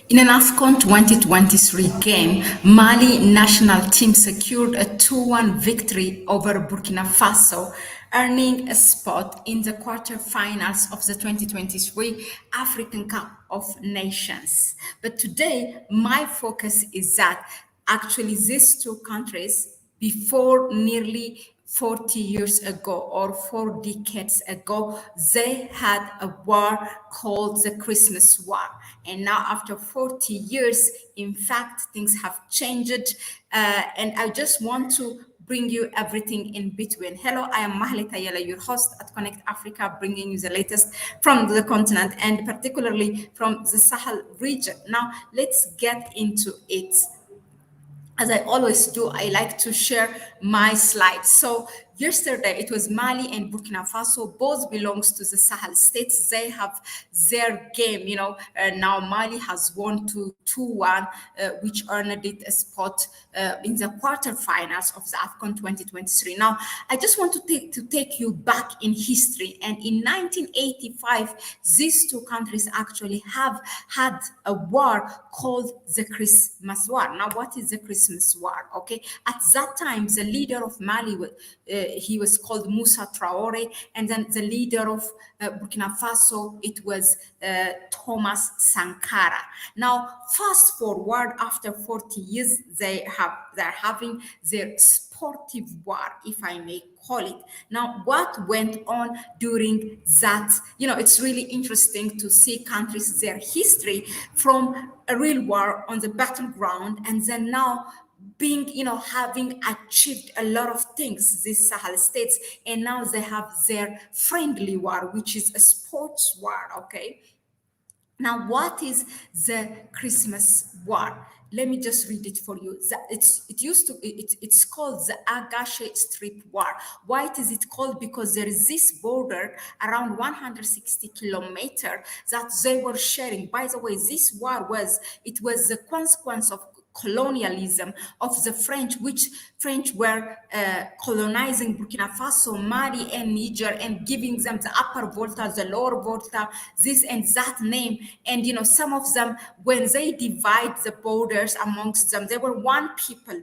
In an Afcon 2023 game, Mali national team secured a 2-1 victory over Burkina Faso, earning a spot in the quarterfinals of the 2023 African Cup of Nations. But today, my focus is that actually these two countries, before nearly 40 years ago or 4 decades ago, they had a war called the Christmas War. And now, after 40 years, in fact, things have changed. And I just want to bring you everything in between. Hello, I am Mahlet Ayele, your host at Connect Africa, bringing you the latest from the continent and particularly from the Sahel region. Now, let's get into it. As I always do, I like to share my slides. So yesterday it was Mali and Burkina Faso, both belongs to the Sahel states. They have their game, now Mali has won to 2-1, which earned it a spot in the quarterfinals of the Afcon 2023. Now, I just want to take you back in history. And in 1985, these two countries actually have had a war called the Christmas War. Now, what is the Christmas War? Okay, at that time, the leader of Mali, he was called Moussa Traore, and then the leader of Burkina Faso, it was Thomas Sankara. Now, fast forward after 40 years, they're having their sportive war, if I may call it. Now, what went on during that? It's really interesting to see countries, their history from a real war on the battleground, and then now being, having achieved a lot of things, these Sahel states, and now they have their friendly war, which is a sports war, okay? Now, what is the Christmas War? Let me just read it for you. It's called the Agache Strip War. Why is it called? Because there is this border around 160 kilometers that they were sharing. By the way, this war was the consequence of colonialism of the French, which French were colonizing Burkina Faso, Mali, and Niger, and giving them the upper Volta, the lower Volta, this and that name. And some of them, when they divide the borders amongst them, they were one people.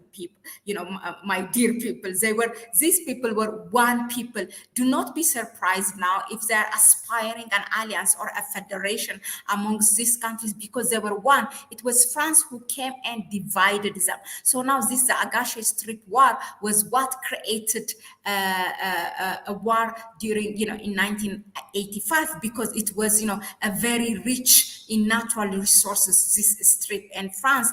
My dear people, these people were one people. Do not be surprised now if they're aspiring an alliance or a federation amongst these countries, because they were one. It was France who came and divided them. So now this the Agache Strip War was what created a war during in 1985, because it was a very rich in natural resources, this strip, and France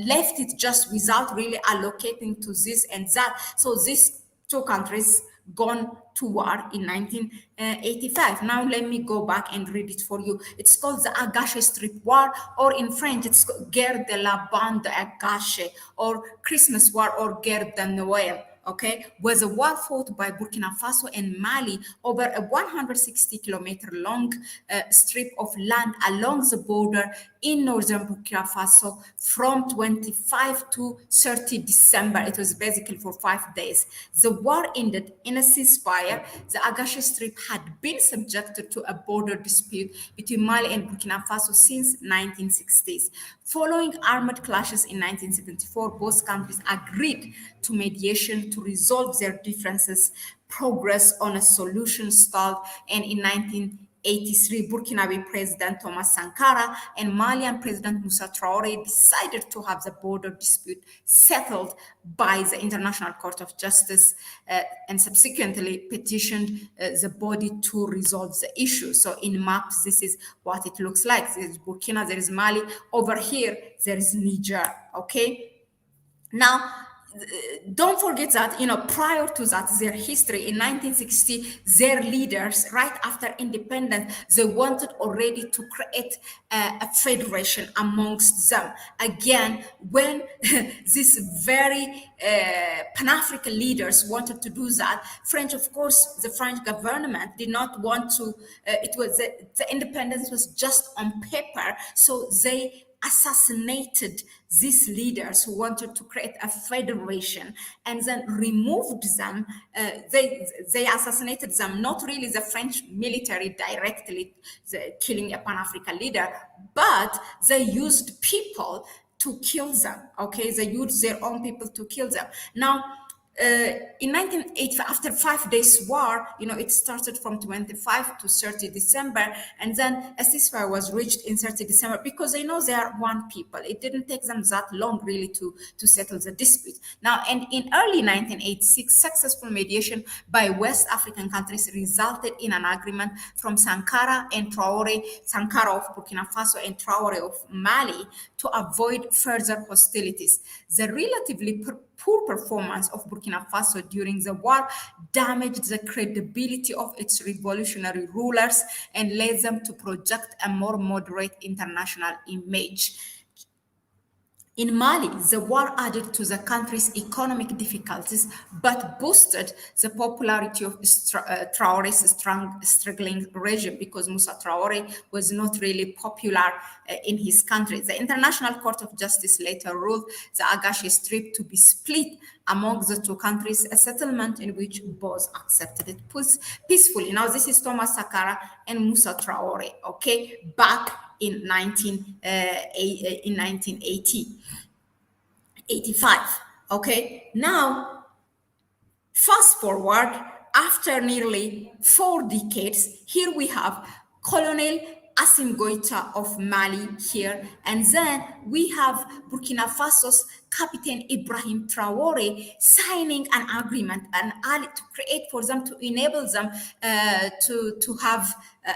left it just without really allocating to this and that. So these two countries gone to war in 1985. Now let me go back and read it for you. It's called the Agache Strip War, or in French it's called Guerre de la Bande Agache, or Christmas War, or Guerre de Noël. Okay, was a war fought by Burkina Faso and Mali over a 160-kilometer long strip of land along the border in northern Burkina Faso from 25 to 30 December. It was basically for 5 days. The war ended in a ceasefire. The Agache Strip had been subjected to a border dispute between Mali and Burkina Faso since 1960s. Following armed clashes in 1974, both countries agreed to mediation to resolve their differences. Progress on a solution stalled, and in 1983, Burkinabe President Thomas Sankara and Malian President Moussa Traore decided to have the border dispute settled by the International Court of Justice, and subsequently petitioned the body to resolve the issue. So in maps, this is what it looks like. There is Burkina, there is Mali. Over here, there is Niger, okay? Now, don't forget that, prior to that, their history in 1960, their leaders, right after independence, they wanted already to create a federation amongst them. Again, when these very Pan-African leaders wanted to do that, the French government did not want to, the independence was just on paper, so they assassinated these leaders who wanted to create a federation and then removed them. They assassinated them, not really the French military directly killing a Pan-African leader, but they used people to kill them. Okay, they used their own people to kill them. Now, in 1980, after 5 days war, it started from 25 to 30 December, and then a ceasefire was reached in 30 December because they know they are one people. It didn't take them that long really to settle the dispute. Now, and in early 1986, successful mediation by West African countries resulted in an agreement from Sankara of Burkina Faso and Traore of Mali to avoid further hostilities. The relatively poor performance of Burkina Faso during the war damaged the credibility of its revolutionary rulers and led them to project a more moderate international image. In Mali, the war added to the country's economic difficulties but boosted the popularity of Traore's struggling regime because Moussa Traore was not really popular in his country. The International Court of Justice later ruled the Agache Strip to be split among the two countries, a settlement in which both accepted it peacefully. Now, this is Thomas Sankara and Moussa Traore, okay, back in 1980. 85. Okay, now fast forward after nearly 4 decades, here we have Colonel Assimi Goïta of Mali here, and then we have Burkina Faso's Captain Ibrahim Traore signing an agreement to create for them, to enable them to have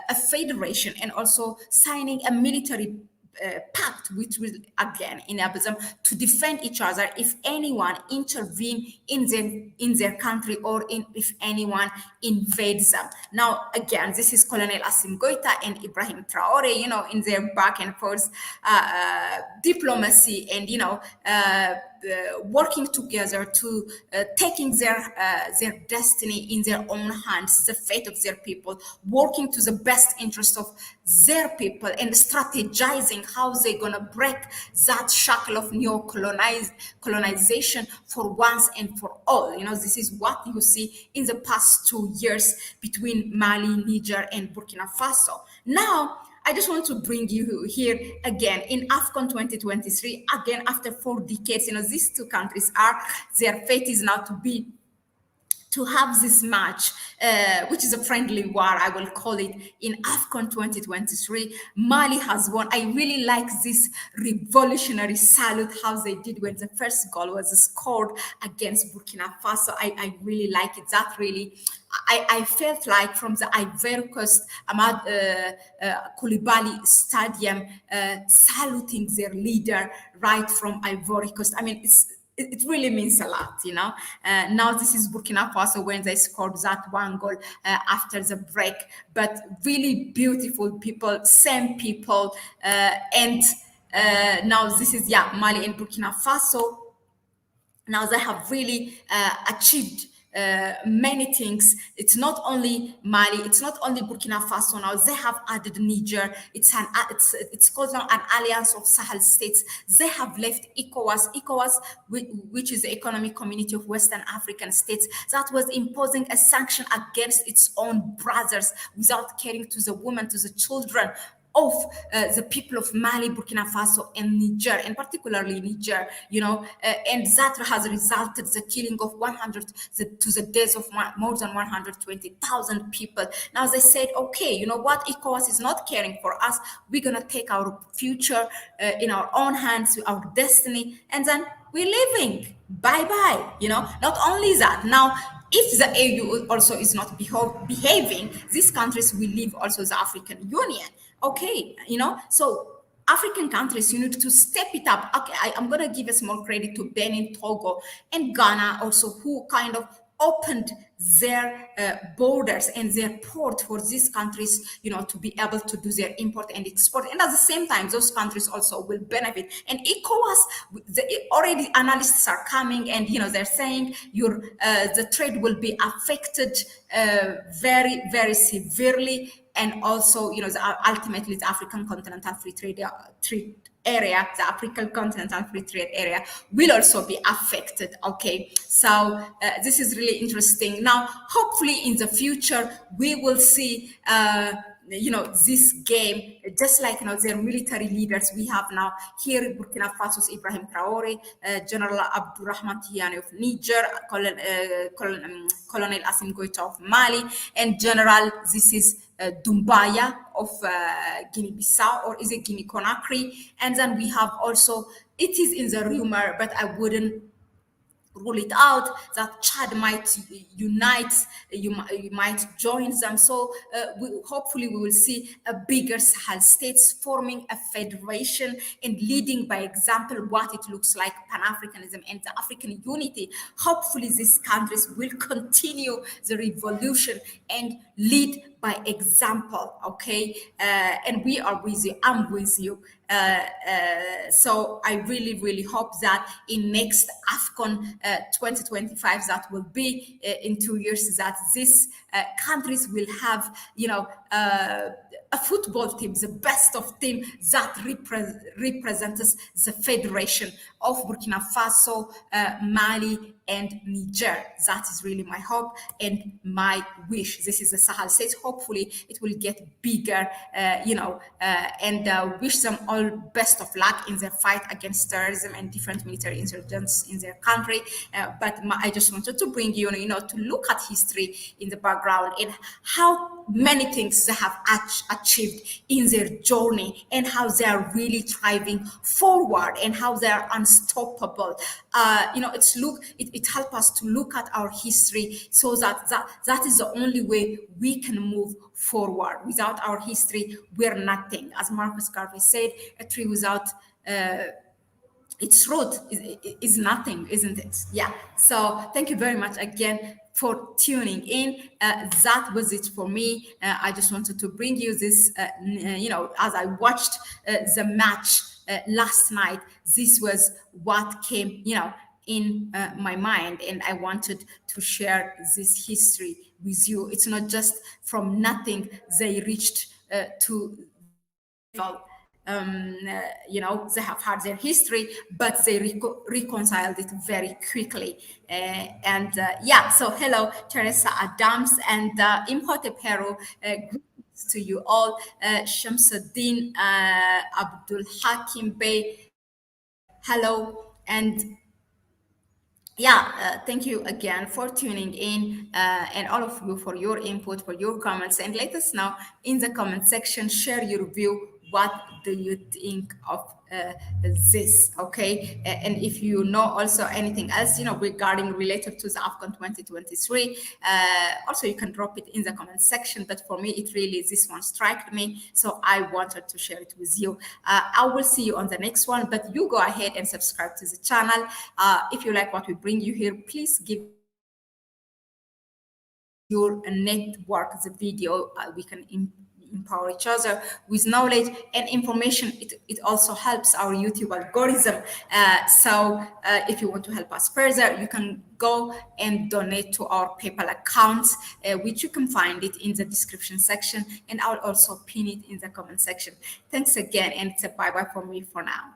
a federation, and also signing a military pact which will again enable them to defend each other if anyone intervene in their country, or if anyone invades them. Now again, this is Colonel Assimi Goïta and Ibrahim Traore, in their back and forth diplomacy, and working together to taking their destiny in their own hands, the fate of their people, working to the best interest of their people, and strategizing how they're gonna break that shackle of colonization for once and for all. This is what you see in the past 2 years between Mali, Niger, and Burkina Faso. Now, I just want to bring you here again in Afcon 2023, again after 4 decades. These two countries their fate is now to have this match, which is a friendly war, I will call it, in Afcon 2023. Mali has won. I really like this revolutionary salute, how they did when the first goal was scored against Burkina Faso. I really like it. That really, I felt like from the Ivory Coast Ahmad Koulibaly Stadium, saluting their leader right from Ivory Coast. I mean, it really means a lot, Now this is Burkina Faso when they scored that one goal after the break, but really beautiful people, same people, and now this is Mali and Burkina Faso. Now they have really achieved many things. It's not only Mali, it's not only Burkina Faso. Now they have added Niger. It's called now an alliance of Sahel states. They have left ECOWAS, which is the Economic Community of Western African States, that was imposing a sanction against its own brothers without caring to the women, to the children of the people of Mali, Burkina Faso, and Niger, and particularly Niger, and that has resulted the killing of to the deaths of more than 120,000 people. Now they said, okay, you know what, ECOWAS is not caring for us. We're gonna take our future in our own hands, our destiny, and then we're leaving. Bye-bye. Not only that, now if the AU also is not behaving, these countries will leave also the African Union. Okay, so African countries, you need to step it up. Okay, I'm going to give a small credit to Benin, Togo, and Ghana also, who kind of opened their borders and their port for these countries, to be able to do their import and export. And at the same time, those countries also will benefit. And ECOWAS, already analysts are coming and, they're saying the trade will be affected very, very severely and also, ultimately the African Continental Free Trade area, the African Continental Free Trade Area will also be affected. Okay, so this is really interesting. Now, hopefully in the future, we will see this game, just like their military leaders we have now here in Burkina Faso's Ibrahim Traore, General Abdurrahman Tiani of Niger, Colonel Asim Goita of Mali, and General, this is Dumbaya of Guinea-Bissau, or is it Guinea-Conakry? And then we have also, it is in the rumor, but I wouldn't rule it out, that Chad might unite, you might join them. So hopefully we will see a bigger Sahel states forming a federation and leading by example what it looks like Pan-Africanism and the African unity. Hopefully these countries will continue the revolution and lead by example. Okay, and we are with you, I'm with you. So I really, really hope that in next Afcon 2025, that will be in 2 years, that these countries will have, a football team, the best of team that represents the federation of Burkina Faso, Mali, and Niger. That is really my hope and my wish. This is the Sahel states. Hopefully, it will get bigger, and wish them all best of luck in their fight against terrorism and different military insurgents in their country. But I just wanted to bring you, to look at history in the background and how many things they have achieved in their journey, and how they are really thriving forward, and how they are unstoppable. It helps us to look at our history, so that is the only way we can move forward. Without our history, we're nothing. As Marcus Garvey said, a tree without its root is nothing, isn't it? Yeah. So thank you very much again for tuning in. That was it for me. I just wanted to bring you this, as I watched the match last night, this was what came, in my mind, and I wanted to share this history with you. It's not just from nothing they reached to this level. They have had their history, but they reconciled it very quickly. So hello, Teresa Adams and Imhotep Hero. Greetings to you all. Shamsuddin Abdul Hakim Bey. Hello, and thank you again for tuning in, and all of you for your input, for your comments, and let us know in the comment section. Share your view. What do you think of this? Okay, and if you know also anything else, regarding related to the Afcon 2023, also you can drop it in the comment section. But for me, it really, this one struck me, so I wanted to share it with you. I will see you on the next one, but you go ahead and subscribe to the channel. If you like what we bring you here, please give your network the video. We can empower each other with knowledge and information. It also helps our YouTube algorithm. So if you want to help us further, you can go and donate to our PayPal accounts, which you can find it in the description section, and I'll also pin it in the comment section. Thanks again, and it's a bye-bye for me for now.